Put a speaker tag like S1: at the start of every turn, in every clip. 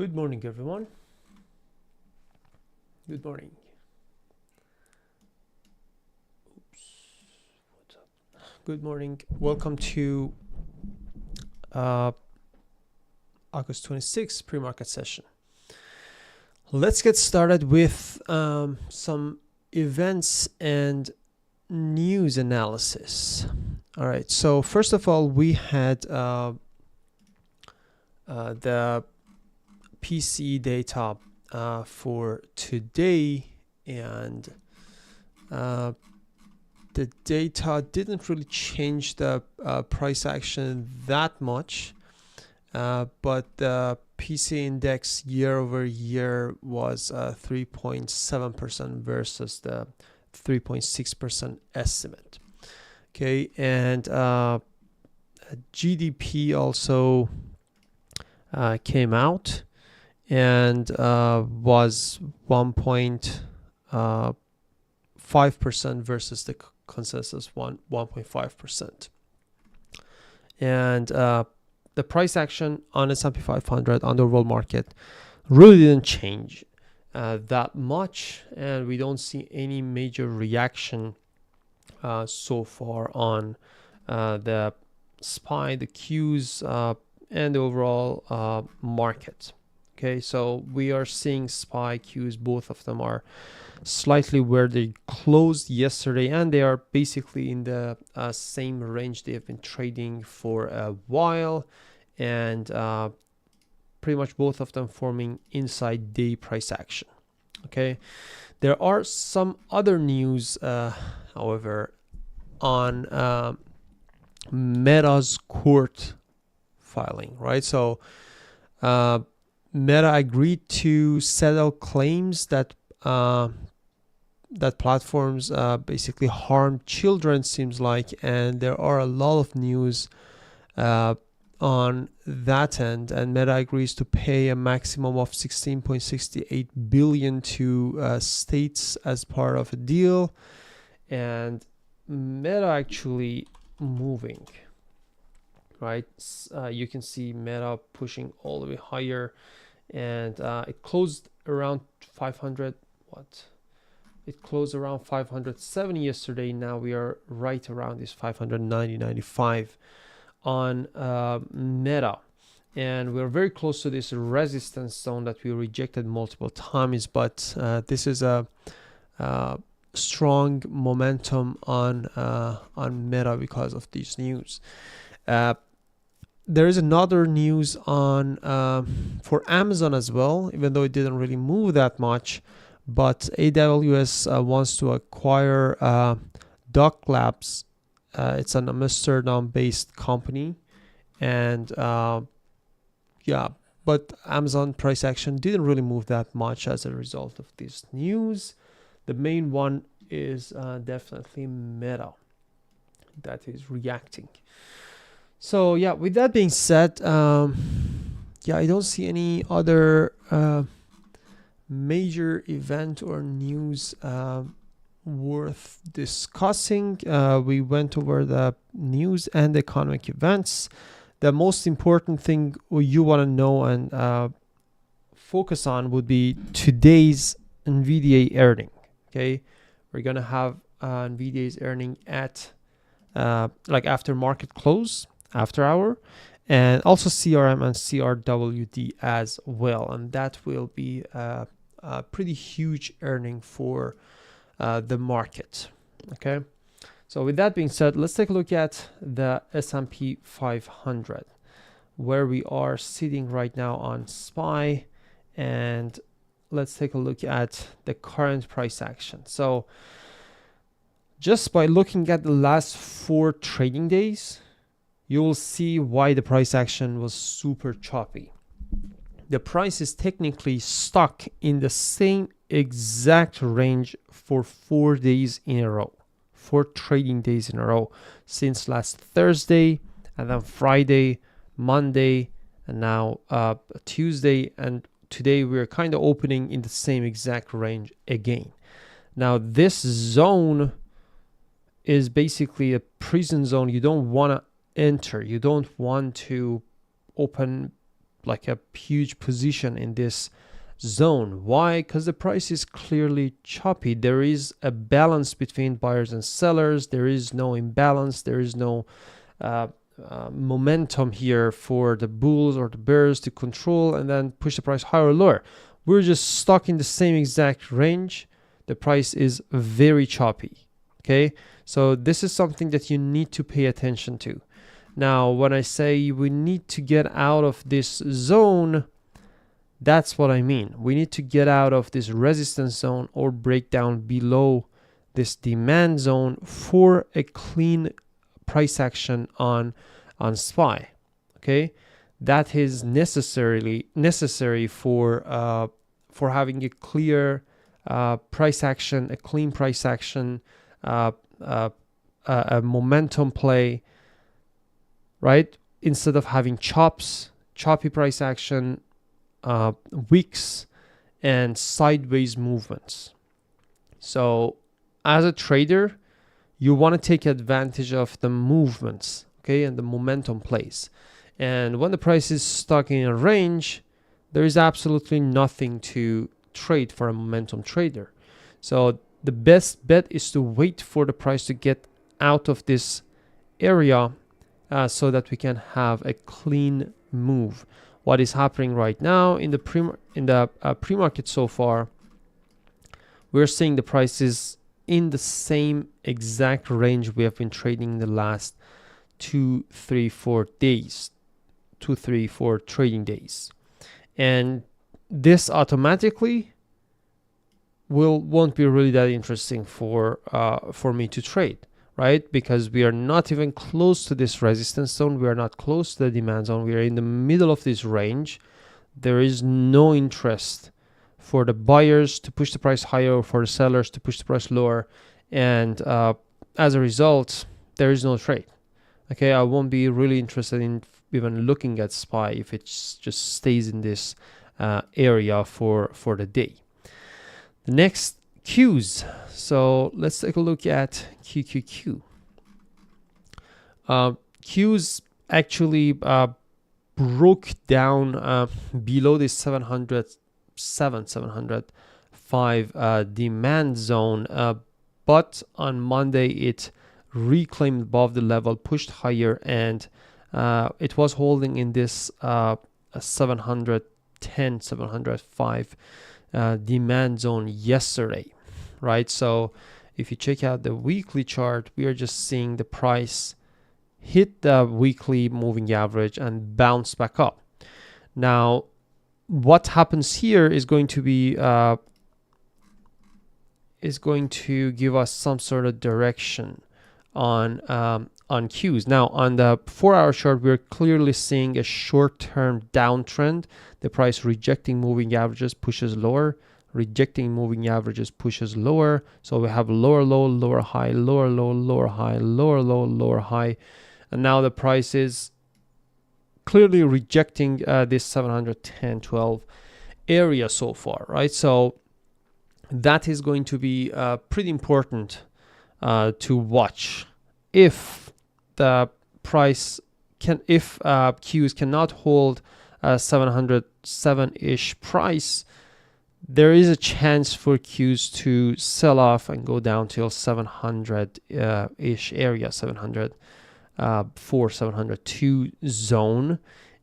S1: Good morning, everyone. Good morning. What's up? Good morning. Welcome to August 26th pre-market session. Let's get started with some events and news analysis. All right. So first of all, we had the PCE data for today, and the data didn't really change the price action that much, but the PCE index year over year was 3.7% versus the 3.6% estimate. Okay, and GDP also came out and was 1.5% versus the consensus 1.5%. And the price action on S&P 500 on the overall market really didn't change that much, and we don't see any major reaction so far on the SPY, the Qs, and the overall market. Okay, so we are seeing SPY, Qs, both of them are slightly where they closed yesterday, and they are basically in the same range they have been trading for a while, and pretty much both of them forming inside day price action. Okay, there are some other news, however, on Meta's court filing, right? So Meta agreed to settle claims that that platforms basically harm children, seems like, and there are a lot of news on that end, and Meta agrees to pay a maximum of 16.68 billion to states as part of a deal, and Meta actually moving, right? You can see Meta pushing all the way higher, and it closed around 500. It closed around 570 yesterday. Now we are right around this 590.95 on Meta, and we're very close to this resistance zone that we rejected multiple times. But this is a strong momentum on Meta because of these news. There is another news on for Amazon as well, even though it didn't really move that much. But AWS wants to acquire Duck Labs. It's an Amsterdam-based company, and yeah, but Amazon price action didn't really move that much as a result of this news. The main one is definitely Meta that is reacting. So yeah, with that being said, yeah, I don't see any other major event or news worth discussing. We went over the news and economic events. The most important thing you want to know and focus on would be today's NVDA earning. Okay, we're gonna have NVDA's earning at like after market close, after hour, and also CRM and CRWD as well, and that will be a pretty huge earning for the market. Okay, so with that being said, let's take a look at the S&P 500, where we are sitting right now on SPY, and let's take a look at the current price action. So just by looking at the last 4 trading days, you will see why the price action was super choppy. The price is technically stuck in the same exact range for 4 days in a row, 4 trading days in a row, since last Thursday, and then Friday, Monday, and now Tuesday, and today we're kind of opening in the same exact range again. Now this zone is basically a prison zone. You don't want to enter. You don't want to open like a huge position in this zone. Why? Because the price is clearly choppy. There is a balance between buyers and sellers. There is no imbalance. There is no momentum here for the bulls or the bears to control and then push the price higher or lower. We're just stuck in the same exact range. The price is very choppy. Okay, so this is something that you need to pay attention to. Now, when I say we need to get out of this zone, that's what I mean. We need to get out of this resistance zone or break down below this demand zone for a clean price action on SPY. Okay, that is necessary for having a clear price action, a clean price action, a momentum play, right? Instead of having choppy price action, wicks, and sideways movements. So as a trader, you want to take advantage of the movements, okay, and the momentum plays. And when the price is stuck in a range, there is absolutely nothing to trade for a momentum trader. So the best bet is to wait for the price to get out of this area so that we can have a clean move. What is happening right now in the pre-market so far, we're seeing the prices in the same exact range we have been trading in the last 2, 3, 4 days, 2, 3, 4 trading days. And this automatically won't be really that interesting for me to trade, right? Because we are not even close to this resistance zone. We are not close to the demand zone. We are in the middle of this range. There is no interest for the buyers to push the price higher or for the sellers to push the price lower. And as a result, there is no trade. Okay, I won't be really interested in even looking at SPY if it just stays in this area for the day. The next, Qs. So let's take a look at QQQ. Qs actually broke down below this 705 demand zone, but on Monday it reclaimed above the level, pushed higher, and it was holding in this 710, 705 demand zone yesterday, right? So if you check out the weekly chart, we are just seeing the price hit the weekly moving average and bounce back up. Now, what happens here is going to be give us some sort of direction on Qs. Now, on the 4-hour chart, we're clearly seeing a short-term downtrend. The price rejecting moving averages pushes lower, rejecting moving averages pushes lower. So we have lower low, lower high, lower low, lower high, lower low, lower high. And now the price is clearly rejecting this 710-12 area so far, right? So that is going to be pretty important to watch. If the price if Qs cannot hold 707-ish price, there is a chance for Qs to sell off and go down till 700-ish area, 704, 702 zone,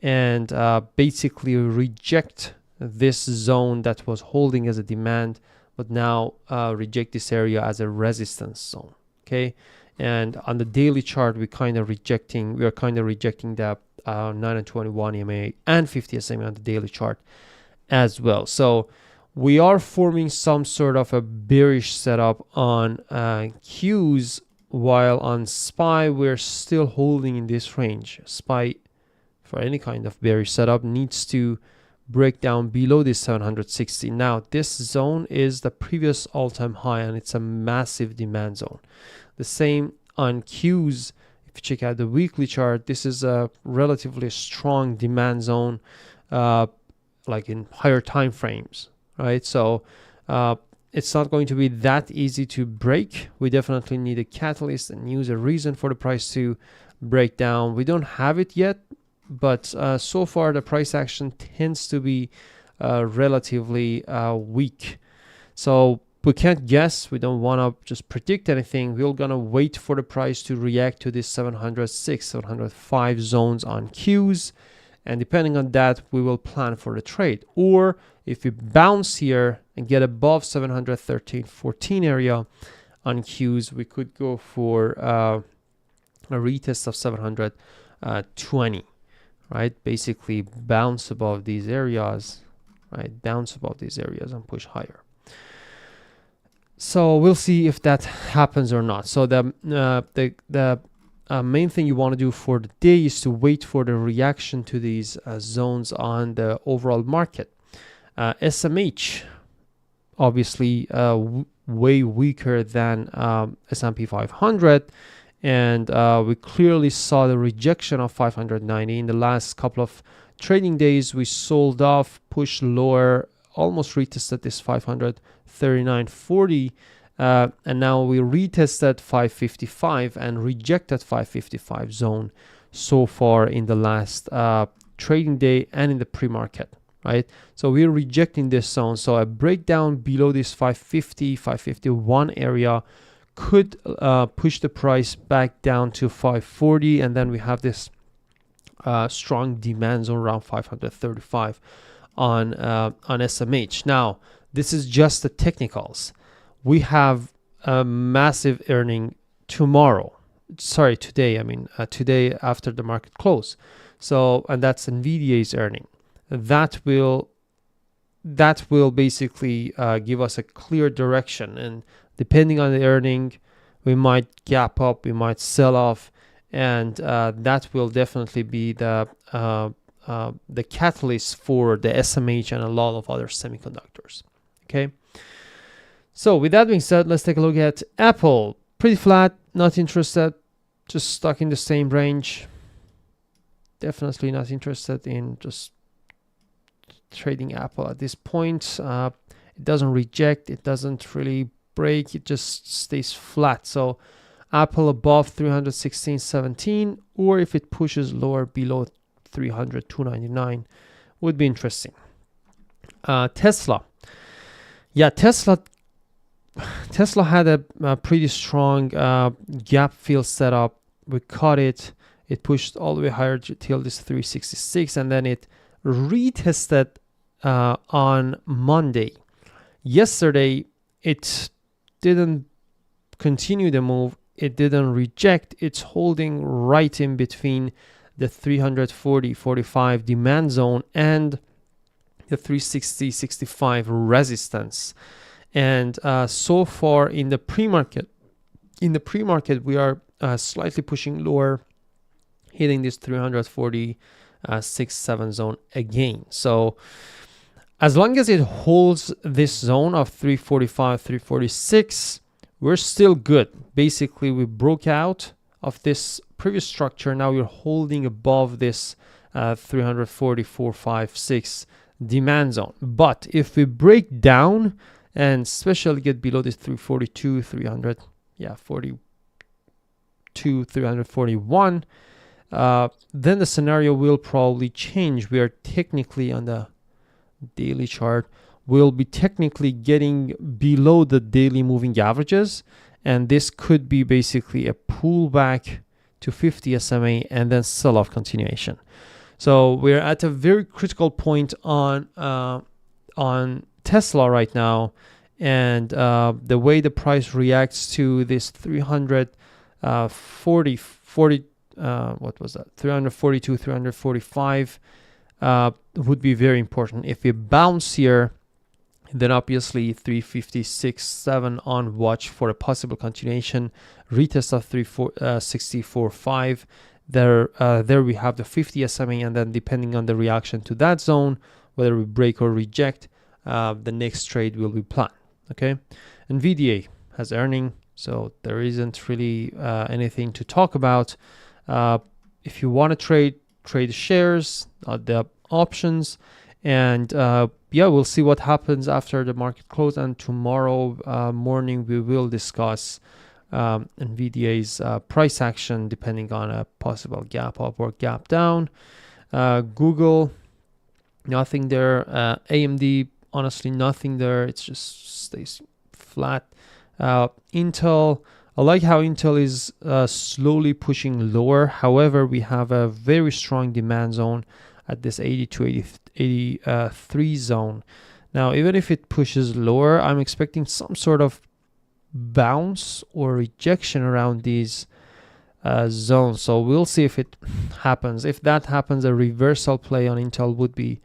S1: and basically reject this zone that was holding as a demand, but now reject this area as a resistance zone. Okay, and on the daily chart, we are kind of rejecting the 9 and 21 EMA and 50 SMA on the daily chart as well. So we are forming some sort of a bearish setup on Qs, while on SPY we're still holding in this range. SPY, for any kind of bearish setup, needs to break down below this 760. Now this zone is the previous all-time high, and it's a massive demand zone. The same on Qs. If you check out the weekly chart, this is a relatively strong demand zone, like in higher time frames, right? So it's not going to be that easy to break. We definitely need a catalyst and use a reason for the price to break down. We don't have it yet, but so far the price action tends to be relatively weak. So we can't guess. We don't want to just predict anything. We're going to wait for the price to react to this 706, 705 zones on Qs. And depending on that, we will plan for the trade. Or if we bounce here and get above 713.14 area on Qs, we could go for a retest of 720, right? Basically bounce above these areas, right? Bounce above these areas and push higher. So we'll see if that happens or not. So the main thing you want to do for the day is to wait for the reaction to these zones on the overall market. SMH, obviously way weaker than S&P 500, and we clearly saw the rejection of 590 in the last couple of trading days. We sold off, pushed lower, almost retested this 539.40, and now we retested 555 and rejected 555 zone so far in the last trading day and in the pre-market, right? So we're rejecting this zone. So a breakdown below this 550, 551 area could push the price back down to 540, and then we have this strong demand zone around 535 on SMH. Now, this is just the technicals. We have a massive earning tomorrow. Sorry, today. I mean, today after the market close. So, and that's NVDA's earning. That will basically give us a clear direction. And depending on the earning, we might gap up, we might sell off, and that will definitely be the catalyst for the SMH and a lot of other semiconductors. Okay. So with that being said, let's take a look at Apple. Pretty flat, not interested, just stuck in the same range. Definitely not interested in just trading Apple at this point. It doesn't reject, it doesn't really break, it just stays flat. So Apple above 316.17, or if it pushes lower below 300, 299 would be interesting. Tesla. Yeah, Tesla had a pretty strong gap fill setup. We caught it. It pushed all the way higher till this 366, and then it retested on Monday. Yesterday, it didn't continue the move. It didn't reject. It's holding right in between the 340-45 demand zone and the 360-65 resistance. And so far in the pre-market, we are slightly pushing lower, hitting this 340.67 zone again. So as long as it holds this zone of 345, 346, we're still good. Basically, we broke out of this previous structure. Now we're holding above this 344.56 demand zone. But if we break down and especially get below this 342, 341, then the scenario will probably change. We are technically on the daily chart, we'll be technically getting below the daily moving averages, and this could be basically a pullback to 50 SMA and then sell-off continuation. So we're at a very critical point on Tesla right now, and the way the price reacts to this 342, 345 would be very important. If we bounce here, then obviously 356.7 on watch for a possible continuation, retest of 364.5. There we have the 50 SMA, and then depending on the reaction to that zone, whether we break or reject, the next trade will be planned. Okay, NVDA has earning, so there isn't really anything to talk about. If you want to trade shares, the options, and yeah, we'll see what happens after the market close. And tomorrow morning we will discuss NVDA's price action depending on a possible gap up or gap down. Google, nothing there. AMD, honestly, nothing there. It just stays flat. Intel, I like how Intel is slowly pushing lower. However, we have a very strong demand zone at this 82, 83 zone. Now, even if it pushes lower, I'm expecting some sort of bounce or rejection around these zones. So we'll see if it happens. If that happens, a reversal play on Intel would be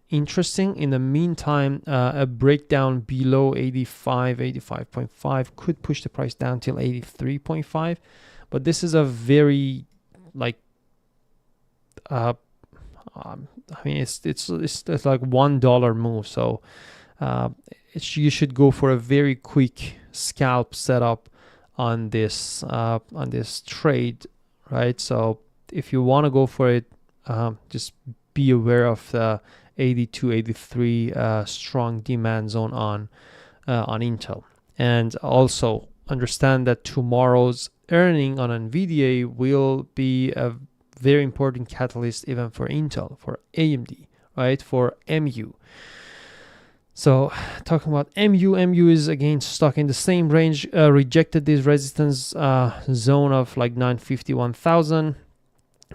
S1: interesting. In the meantime, a breakdown below 85, 85.5 could push the price down till 83.5. But this is a very like I mean, it's like $1 move. So you should go for a very quick scalp setup on this trade, right? So if you want to go for it, just be aware of the 82, 83 strong demand zone on Intel, and also understand that tomorrow's earning on NVDA will be a very important catalyst even for Intel, for AMD, right? For MU. So talking about MU is again stuck in the same range, rejected this resistance zone of like 950, 1000.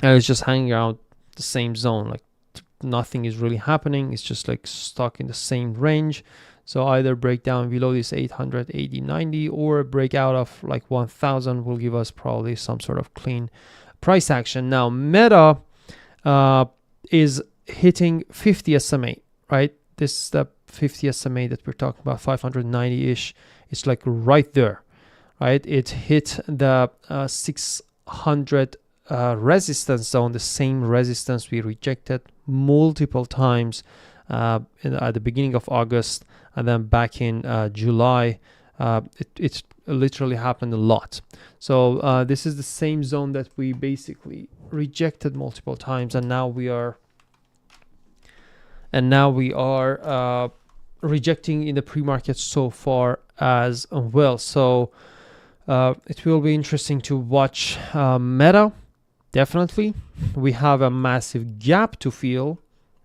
S1: It's just hanging around the same zone, like nothing is really happening. It's just like stuck in the same range. So either break down below this 800, 80, 90, or a breakout of like 1000 will give us probably some sort of clean price action. Now Meta is hitting 50 SMA, right? This is the 50 SMA that we're talking about, 590-ish. It's like right there, right? It hit the 600 resistance zone, the same resistance we rejected multiple times at the beginning of August, and then back in July. It's literally happened a lot. So this is the same zone that we basically rejected multiple times, and now we are rejecting in the pre-market so far as well. So it will be interesting to watch Meta. Definitely, we have a massive gap to fill,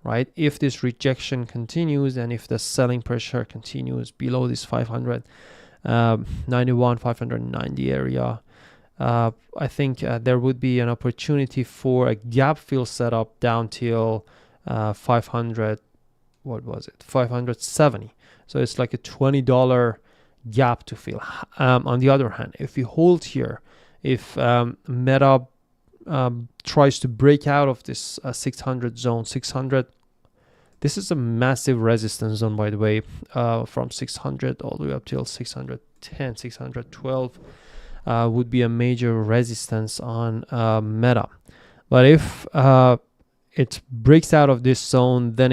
S1: right? If this rejection continues and if the selling pressure continues below this 591, 590 area, I think there would be an opportunity for a gap fill setup down till 500. What was it? 570. So it's like a $20 gap to fill. On the other hand, if we hold here, if Meta tries to break out of this 600 zone, 600, this is a massive resistance zone, by the way, from 600 all the way up till 610, 612 would be a major resistance on Meta. But if it breaks out of this zone, then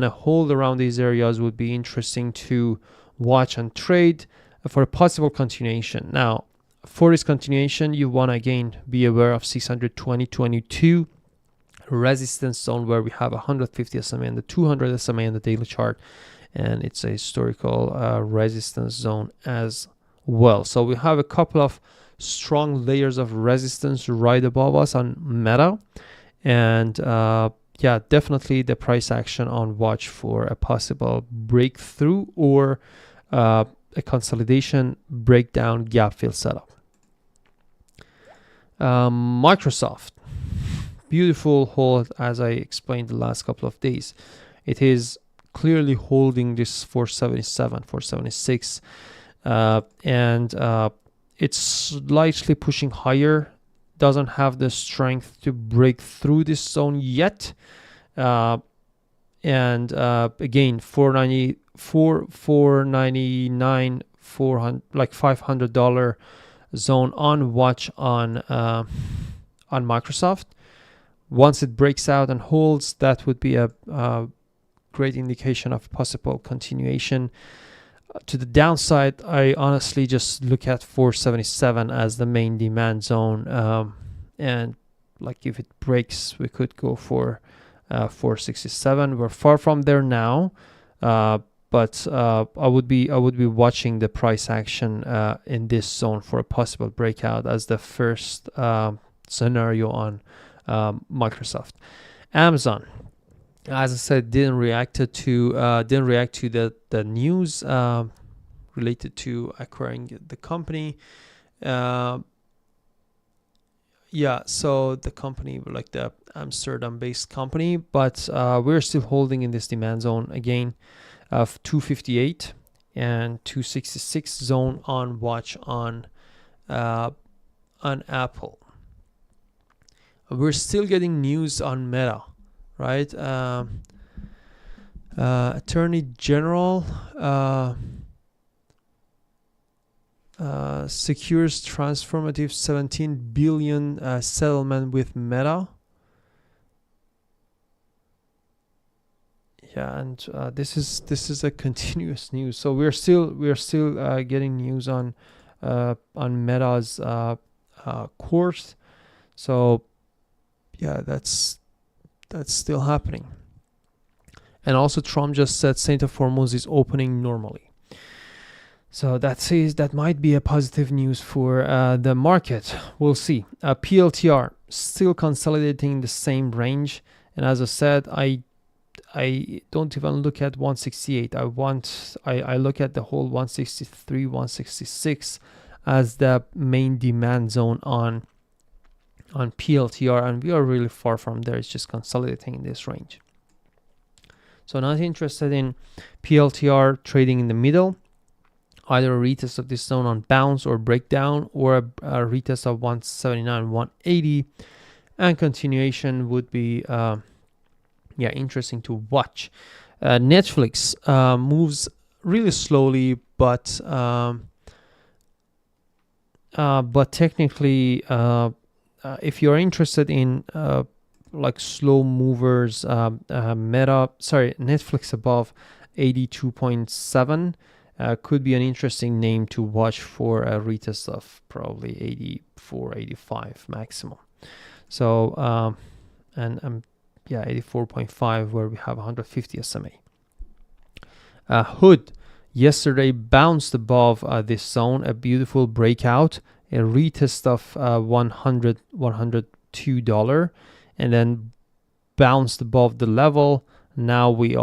S1: a hold around these areas would be interesting to watch and trade for a possible continuation. Now, for this continuation, you want to again be aware of 620.22 resistance zone, where we have 150 SMA and the 200 SMA in the daily chart, and it's a historical resistance zone as well. So we have a couple of strong layers of resistance right above us on Meta, and yeah, definitely the price action on watch for a possible breakthrough or a consolidation, breakdown, gap fill setup. Microsoft, beautiful hold, as I explained the last couple of days. It is clearly holding this 477, 476, and it's slightly pushing higher. Doesn't have the strength to break through this zone yet. And again, 499, 400, like $500 zone on watch on Microsoft. Once it breaks out and holds, that would be a great indication of possible continuation. To the downside, I honestly just look at 477 as the main demand zone, and like if it breaks, we could go for 467. We're far from there now, but I would be watching the price action in this zone for a possible breakout as the first scenario on Microsoft. Amazon, as I said, didn't react to the news related to acquiring the company. Yeah, so the company, like the Amsterdam-based company, but we're still holding in this demand zone again of 258 and 266 zone on watch on Apple. We're still getting news on Meta, right? Attorney General secures transformative 17 billion settlement with Meta. Yeah, and this is a continuous news. So we're still getting news on Meta's course. So yeah, that's still happening. And also Trump just said St. of Hormuz is opening normally. So that might be a positive news for the market. We'll see. PLTR still consolidating the same range. And as I said, I don't even look at 168. I look at the whole 163, 166 as the main demand zone on PLTR, and we are really far from there. It's just consolidating in this range. So not interested in PLTR trading in the middle. Either a retest of this zone on bounce or breakdown, or a retest of 179, 180, and continuation would be interesting to watch. Netflix moves really slowly, but technically, if you're interested in like slow movers, Netflix above 82.7 could be an interesting name to watch for a retest of probably 84, 85 maximum. So and 84.5 where we have 150 SMA. Hood yesterday bounced above this zone, a beautiful breakout, a retest of $102, and then bounced above the level. Now we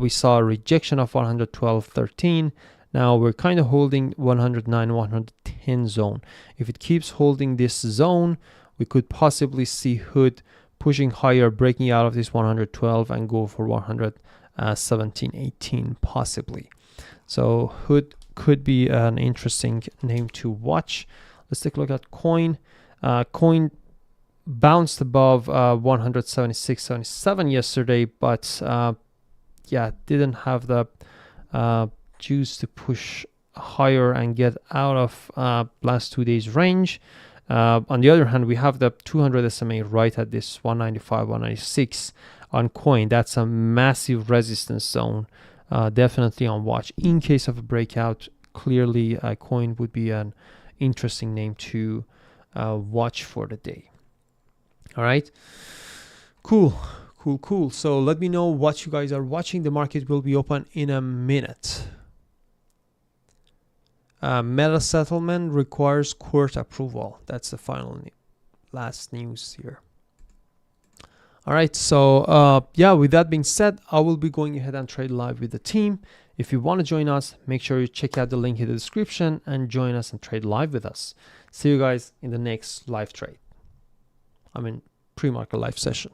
S1: saw a rejection of 112.13. Now we're kind of holding 109, 110 zone. If it keeps holding this zone, we could possibly see Hood pushing higher, breaking out of this 112 and go for 117, 18 possibly. So Hood could be an interesting name to watch. Let's take a look at Coin. Coin bounced above 176.77 yesterday, but didn't have the juice to push higher and get out of last 2 days range. On the other hand, we have the 200 SMA right at this 195, 196 on Coin. That's a massive resistance zone. Definitely on watch. In case of a breakout, clearly Coin would be an interesting name to watch for the day. All right, cool. So let me know what you guys are watching. The market will be open in a minute. Meta settlement requires court approval. That's the last news here. All right, so with that being said, I will be going ahead and trade live with the team. If you want to join us, make sure you check out the link in the description and join us and trade live with us. See you guys in the next live trade. Pre-market live session.